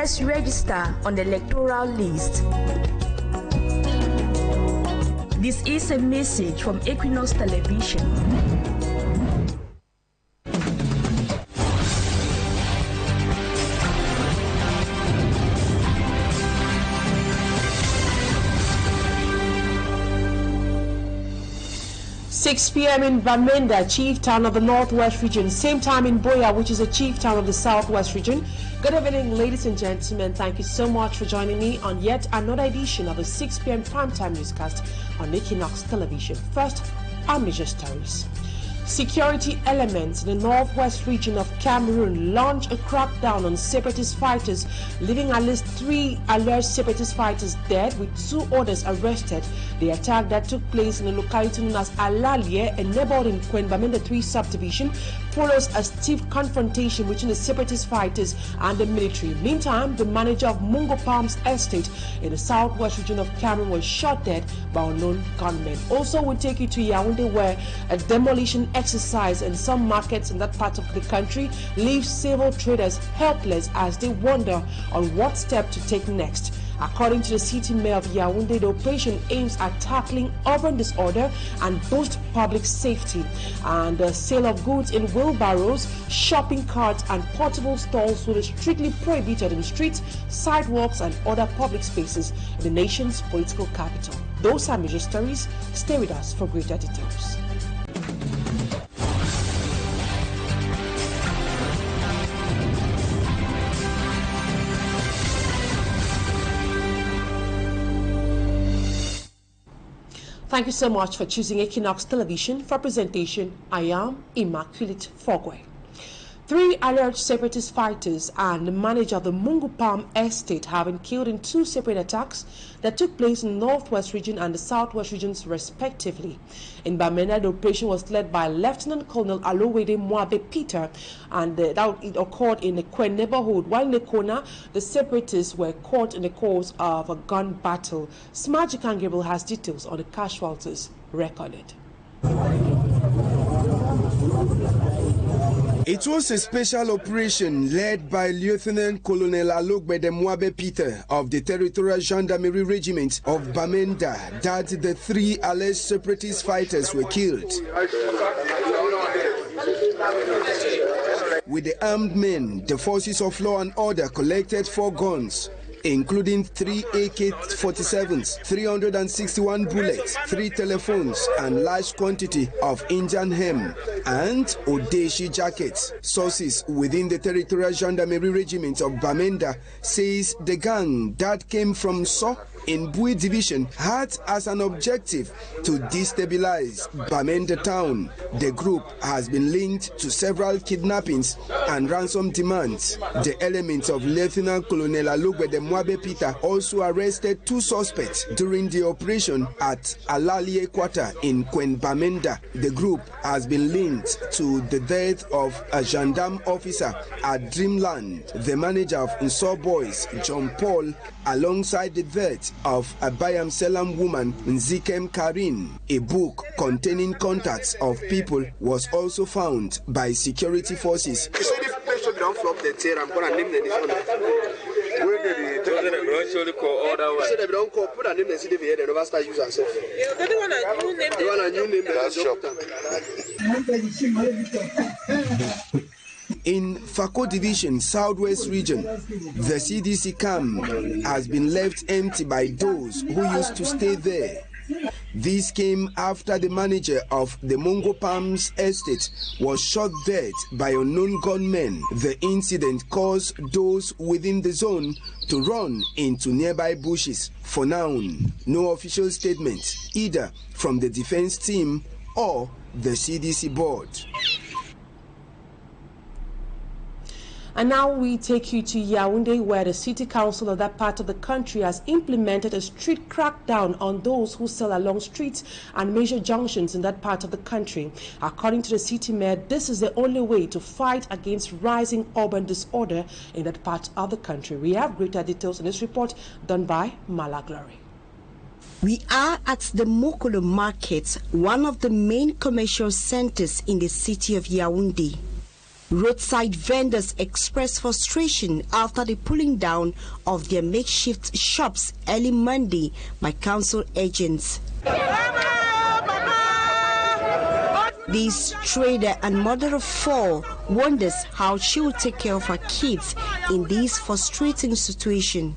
first register on the electoral list. This is a message from Equinoxe Television. 6 p.m. in Bamenda, chief town of the Northwest region. Same time in Boya, which is a chief town of the Southwest region. Good evening, ladies and gentlemen. Thank you so much for joining me on yet another edition of the 6 p.m. primetime newscast on Equinoxe Television. First, our major stories. Security elements in the Northwest region of Cameroon launched a crackdown on separatist fighters, leaving at least 3 alleged separatist fighters dead with 2 others arrested. The attack that took place in a locality known as Alalie, a neighborhood in Bamenda 3 subdivision, follows a stiff confrontation between the separatist fighters and the military. Meantime, the manager of Mungo Palms Estate in the Southwest region of Cameroon was shot dead by unknown gunmen. Also, we'll take you to Yaounde, where a demolition exercise in some markets in that part of the country leaves several traders helpless as they wonder on what step to take next. According to the city mayor of Yaounde, the operation aims at tackling urban disorder and boost public safety. And the sale of goods in wheelbarrows, shopping carts and portable stalls will be strictly prohibited in streets, sidewalks and other public spaces in the nation's political capital. Those are major stories. Stay with us for greater details. Thank you so much for choosing Equinoxe Television. For presentation, I am Immaculate Fogwe. 3 alleged separatist fighters and the manager of the Mungo Palm Estate have been killed in 2 separate attacks that took place in the Northwest region and the Southwest regions respectively. In Bamenda, the operation was led by Lieutenant Colonel Alowede Mwabe Peter, and it occurred in the Kwen neighborhood, while in the Kona, the separatists were caught in the course of a gun battle. Smart Gabriel has details on the casualties recorded. It was a special operation led by Lieutenant Colonel Alowede Mwabe Peter of the Territorial Gendarmerie Regiment of Bamenda that the 3 alleged separatist fighters were killed. With the armed men, the forces of law and order collected 4 guns, including 3 AK-47s, 361 bullets, 3 telephones, and large quantity of Indian hemp and Odeshi jackets. Sources within the Territorial Gendarmerie Regiment of Bamenda says the gang that came from So in Bui Division had as an objective to destabilize Bamenda town. The group has been linked to several kidnappings and ransom demands. The elements of Lieutenant Colonel Alowede Mwabe Peter also arrested 2 suspects during the operation at Alalie Quarter in Kwen Bamenda. The group has been linked to the death of a gendarme officer at Dreamland, the manager of Nso Boys, John Paul, alongside the death of a Bayam Selam woman, Nzikem Karin. A book containing contacts of people was also found by security forces. In Fako Division, Southwest region, the CDC camp has been left empty by those who used to stay there. This came after the manager of the Mungo Palms Estate was shot dead by unknown gunmen. The incident caused those within the zone to run into nearby bushes. For now, no official statement either from the defense team or the CDC board. And now we take you to Yaounde, where the city council of that part of the country has implemented a strict crackdown on those who sell along streets and major junctions in that part of the country. According to the city mayor, this is the only way to fight against rising urban disorder in that part of the country. We have greater details in this report done by Mala Glory. We are at the Mokolo Market, one of the main commercial centers in the city of Yaounde. Roadside vendors expressed frustration after the pulling down of their makeshift shops early Monday by council agents. This trader and mother of 4 wonders how she will take care of her kids in this frustrating situation.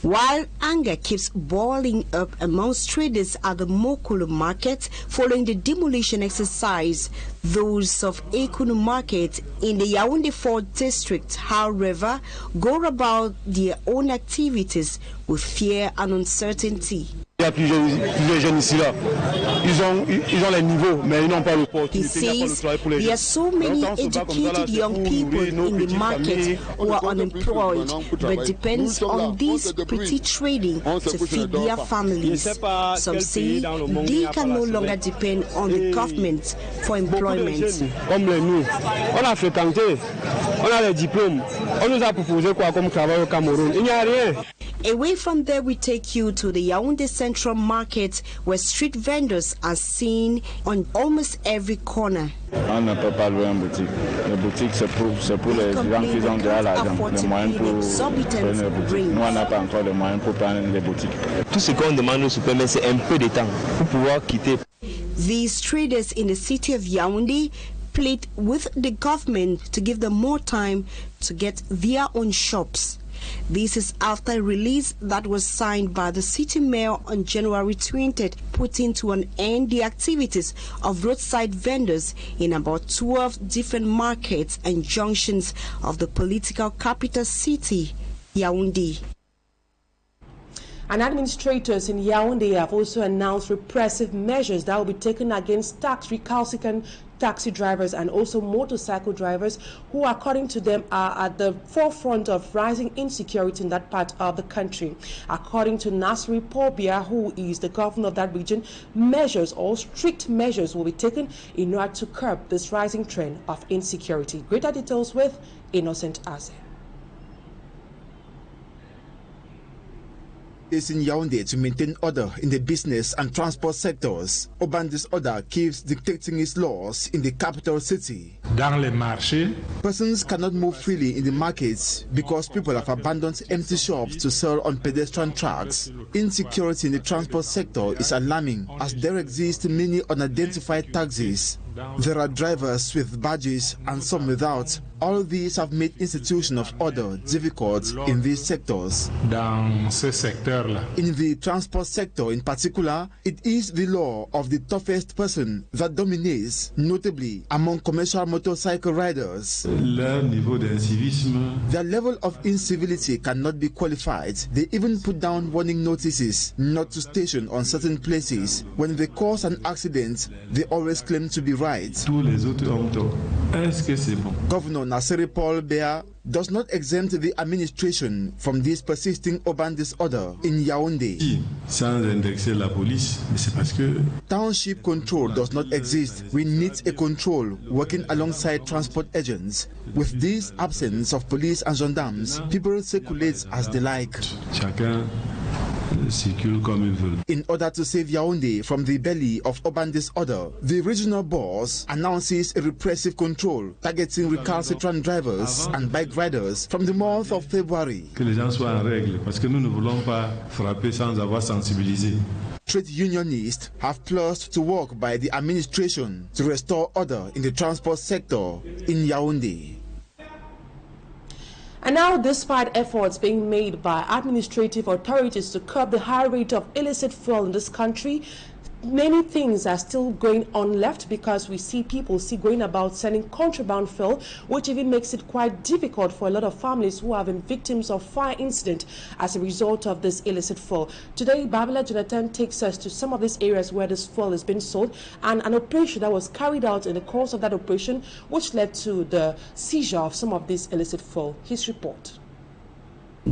While anger keeps boiling up amongst traders at the Mokolo market following the demolition exercise, those of Equinoxe market in the Yaounde 4 district, however, go about their own activities with fear and uncertainty. Il y a plusieurs jeunes ici là. Ils ont les niveaux, mais ils n'ont pas l'opportunité. He says there are so many educated young people in the market who are unemployed, but depends on this petty trading to feed their families. Some say they can no longer depend on the government for employment. Comme nous, on a fréquenté, on a les diplômes, on nous a proposé quoi comme travail au Cameroun. Il n'y a rien. Away from there, we take you to the Yaounde Central Market, where street vendors are seen on almost every corner. On ne peut pas louer une boutique. Les boutiques, c'est pour les gens qui ont déjà l'argent, les moyens pour prendre les boutiques. Nous, on n'a pas encore les moyens pour prendre les boutiques. Tout ce qu'on demande au supermarché, c'est un peu de temps pour pouvoir quitter. These traders in the city of Yaounde plead with the government to give them more time to get their own shops. This is after a release that was signed by the city mayor on January 20th, putting to an end the activities of roadside vendors in about 12 different markets and junctions of the political capital city, Yaounde. And administrators in Yaounde have also announced repressive measures that will be taken against recalcitrant taxi drivers and also motorcycle drivers who, according to them, are at the forefront of rising insecurity in that part of the country. According to Nasri Pobia, who is the governor of that region, measures or strict measures will be taken in order to curb this rising trend of insecurity. Greater details with Innocent Aze. Is in Yaounde to maintain order in the business and transport sectors. Urban disorder keeps dictating its laws in the capital city. Dans les marchés, persons cannot move freely in the markets because people have abandoned empty shops to sell on pedestrian tracks. Insecurity in the transport sector is alarming as there exist many unidentified taxis. There are drivers with badges and some without. All these have made institution of order difficult in these sectors. Dans ce secteur-là. In the transport sector in particular, it is the law of the toughest person that dominates, notably among commercial motorcycle riders. Leur niveau d'incivisme. Their level of incivility cannot be qualified. They even put down warning notices not to station on certain places. When they cause an accident, they always claim to be right. Tous les autres ont tort. Est-ce que c'est bon? Governor Nasiri Paul Bea does not exempt the administration from this persisting urban disorder in Yaounde. Sans indexer la police, c'est parce que township control does not exist. We need a control working alongside transport agents. With this absence of police and gendarmes, people circulate as they like. Chacun circule comme il veut. In order to save Yaounde from the belly of urban disorder, the regional boss announces a repressive control targeting recalcitrant drivers and bike riders from the month of February. Que les gens soient en règle, parce que nous ne voulons pas frapper sans avoir sensibilisé. Trade unionists have pledged to work by the administration to restore order in the transport sector in Yaounde. And now, despite efforts being made by administrative authorities to curb the high rate of illicit fuel in this country, many things are still going on left because we see people going about selling contraband fuel, which even makes it quite difficult for a lot of families who have been victims of fire incident as a result of this illicit fuel. Today, Babila Jonathan takes us to some of these areas where this fuel is being sold and an operation that was carried out in the course of that operation, which led to the seizure of some of this illicit fuel. His report.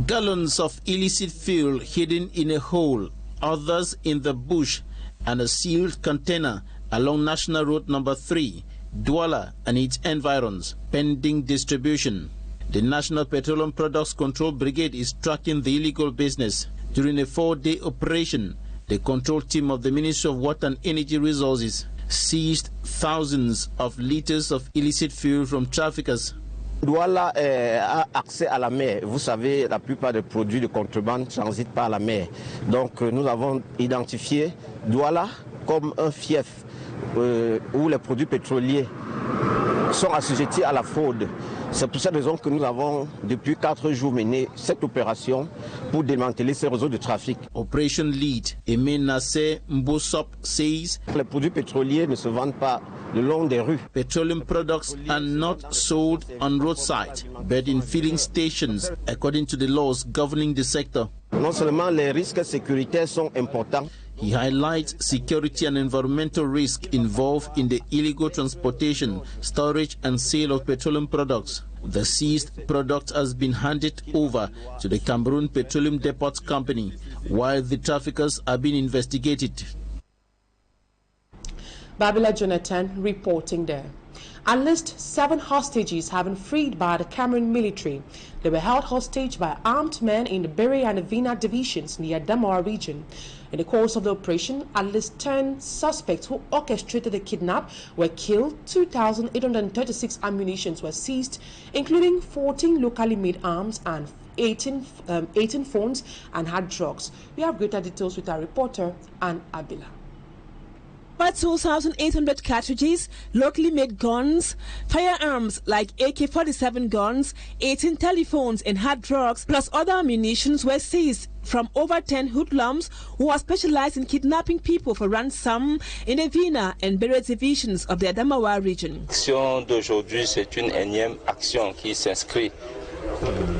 Gallons of illicit fuel hidden in a hole, others in the bush, and a sealed container along National Road number 3, Douala and its environs, pending distribution. The National Petroleum Products Control Brigade is tracking the illegal business. During a 4-day operation, the control team of the Ministry of Water and Energy Resources seized thousands of liters of illicit fuel from traffickers. Douala a accès à la mer. Vous savez, la plupart des produits de contrebande transitent par la mer. Donc nous avons identifié Douala comme un fief où les produits pétroliers sont assujettis à la fraude. C'est pour cette raison que nous avons depuis 4 jours mené cette opération pour démanteler ces réseaux de trafic. Operation Lead, Emin Nasser Mbosop says les produits pétroliers ne se vendent pas le long des rues. Petroleum products are not sold on roadside, but in filling stations, according to the laws governing the sector. Non seulement les risques sécuritaires sont importants. He highlights security and environmental risk involved in the illegal transportation, storage and sale of petroleum products. The seized product has been handed over to the Cameroon Petroleum Depot Company, while the traffickers are being investigated. Babila Jonathan reporting there. At least 7 hostages have been freed by the Cameroon military. They were held hostage by armed men in the Bere and the Vina divisions near Damawa region. In the course of the operation, at least 10 suspects who orchestrated the kidnap were killed. 2,836 ammunitions were seized, including 14 locally made arms and 18 phones and hard drugs. We have greater details with our reporter, Ann Abila. About 2,800 cartridges, locally made guns, firearms like AK-47 guns, 18 telephones and hard drugs, plus other ammunitions were seized from over 10 hoodlums who are specialized in kidnapping people for ransom in the Vina and Bere divisions of the Adamawa region. L'action d'aujourd'hui, c'est une énième action qui s'inscrit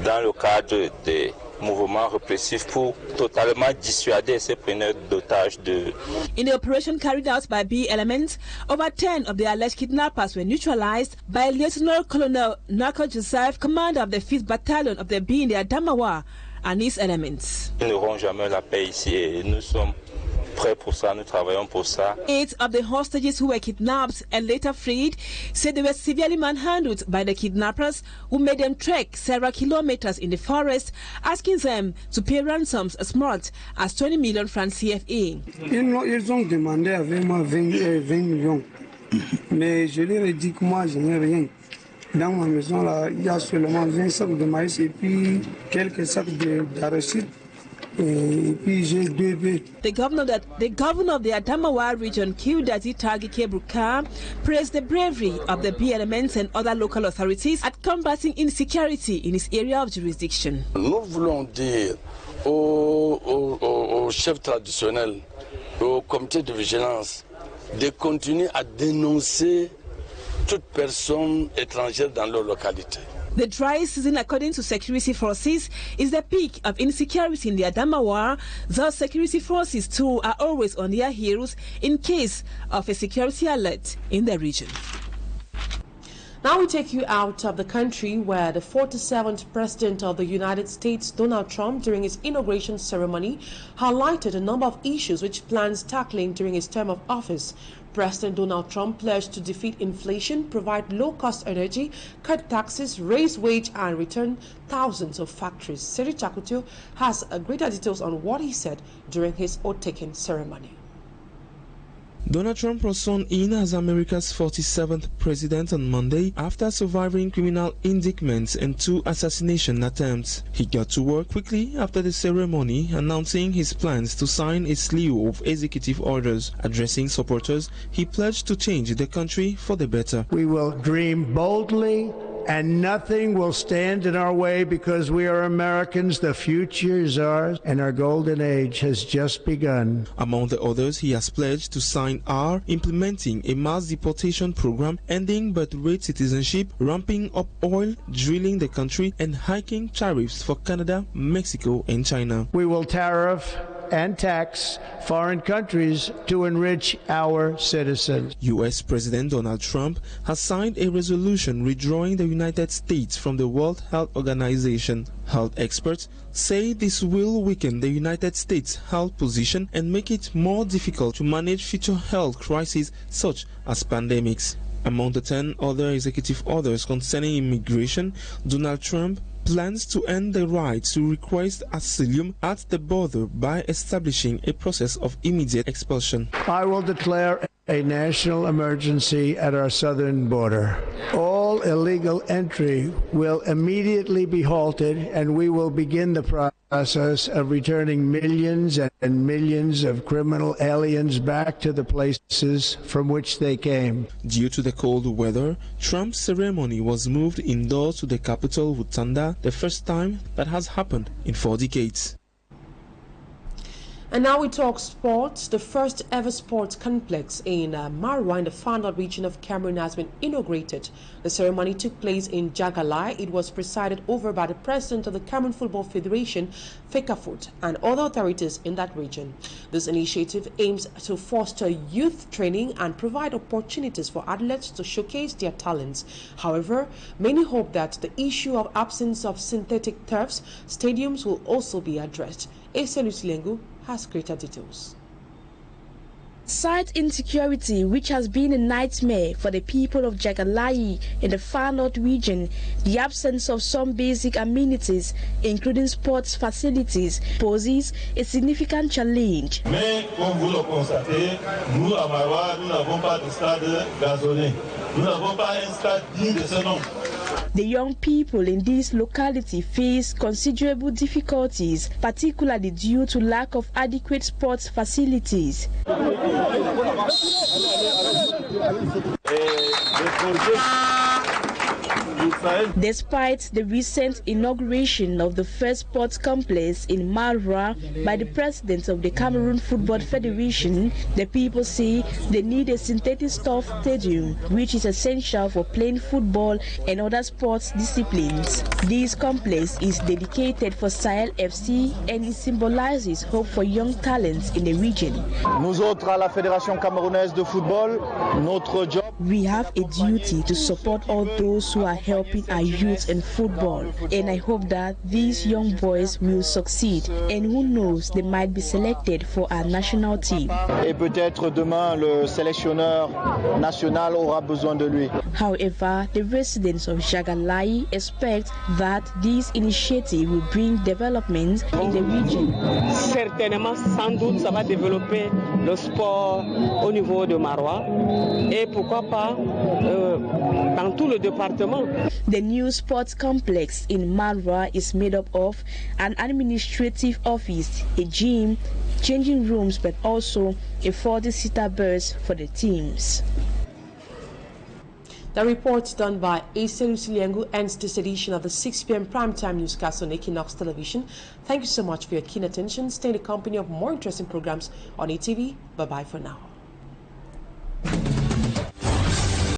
dans le cadre des mouvement répressif pour totalement dissuader ces preneurs d'otages de... In the operation carried out by B elements, over 10 of the alleged kidnappers were neutralized by Lieutenant Colonel Nako Joseph, commander of the 5th Battalion of the B in the Adamawa, and his elements. Ils n'auront jamais la paix ici et nous sommes prêts pour ça, nous travaillons pour ça. 8 of the hostages who were kidnapped and later freed said they were severely manhandled by the kidnappers who made them trek several kilometers in the forest, asking them to pay ransoms as much as 20 million francs CFA. Ils ont demandé avec moi 20 millions, mais je leur ai dit que moi je n'ai rien. Dans ma maison là, il y a seulement 20 sacs de maïs et puis quelques sacs d'arachide. The governor of the Adamawa region, Kiudazi Tagike Bruka, praised the bravery of the B elements and other local authorities at combating insecurity in his area of jurisdiction. Nous voulons dire aux chefs traditionnels, au comité de vigilance, de continuer à dénoncer toute personne étrangère dans leur localité. The dry season, according to security forces, is the peak of insecurity in the Adamawa. Thus, security forces too are always on their heels in case of a security alert in the region. Now we take you out of the country, where the 47th President of the United States, Donald Trump, during his inauguration ceremony, highlighted a number of issues which plans tackling during his term of office. President Donald Trump pledged to defeat inflation, provide low-cost energy, cut taxes, raise wage, and return thousands of factories. Siri Chakutio has greater details on what he said during his oath-taking ceremony. Donald Trump was sworn in as America's 47th president on Monday after surviving criminal indictments and 2 assassination attempts. He got to work quickly after the ceremony, announcing his plans to sign a slew of executive orders. Addressing supporters, he pledged to change the country for the better. We will dream boldly, and nothing will stand in our way because we are Americans. The future is ours, and our golden age has just begun. Among the others, he has pledged to sign implementing a mass deportation program, ending birthright citizenship, ramping up oil, drilling the country, and hiking tariffs for Canada, Mexico, and China. We will tariff and tax foreign countries to enrich our citizens. U.S. President Donald Trump has signed a resolution withdrawing the United States from the World Health Organization. Health experts say this will weaken the United States' health position and make it more difficult to manage future health crises such as pandemics. Among the 10 other executive orders concerning immigration, Donald Trump plans to end the right to request asylum at the border by establishing a process of immediate expulsion. I will declare a national emergency at our southern border. All illegal entry will immediately be halted, and we will begin the process of returning millions and millions of criminal aliens back to the places from which they came. Due to the cold weather, Trump's ceremony was moved indoors to the capital with thunder, the first time that has happened in 4 decades. And now we talk sports. The first ever sports complex in Marwa in the Far North region of Cameroon has been inaugurated. The ceremony took place in Jagalai. It was presided over by the president of the Cameroon Football Federation, Fekafut, and other authorities in that region. This initiative aims to foster youth training and provide opportunities for athletes to showcase their talents. However, many hope that the issue of absence of synthetic turfs stadiums will also be addressed. Eselus Lengu has greater details. Site insecurity, which has been a nightmare for the people of Jagalai in the Far North region, the absence of some basic amenities, including sports facilities, poses a significant challenge. Mais comme vous le constatez, nous à Marwa, nous n'avons pas de stade gazonné. Nous n'avons pas un stade digne de ce nom. The young people in this locality face considerable difficulties, particularly due to lack of adequate sports facilities. Despite the recent inauguration of the first sports complex in Marwa by the president of the Cameroon Football Federation, the people say they need a synthetic turf stadium, which is essential for playing football and other sports disciplines. This complex is dedicated for Sahel FC and it symbolizes hope for young talents in the region. Nous autres à la Fédération camerounaise de football, notre job. We have a duty to support all those who are helping our youth in football, and I hope that these young boys will succeed, and who knows, they might be selected for our national team. Et peut-être demain le sélectionneur national aura besoin de lui. However, the residents of Jagalai expect that this initiative will bring development in the region. Certainement, sans doute, ça va développer le sport au niveau de Marwa, et pourquoi pas dans tout le département. The new sports complex in Marwa is made up of an administrative office, a gym, changing rooms, but also a 40-seater bus for the teams. The report done by Asa Lucilengu ends this edition of the 6 p.m. primetime newscast on Equinoxe Television. Thank you so much for your keen attention. Stay in the company of more interesting programs on ETV. Bye-bye for now.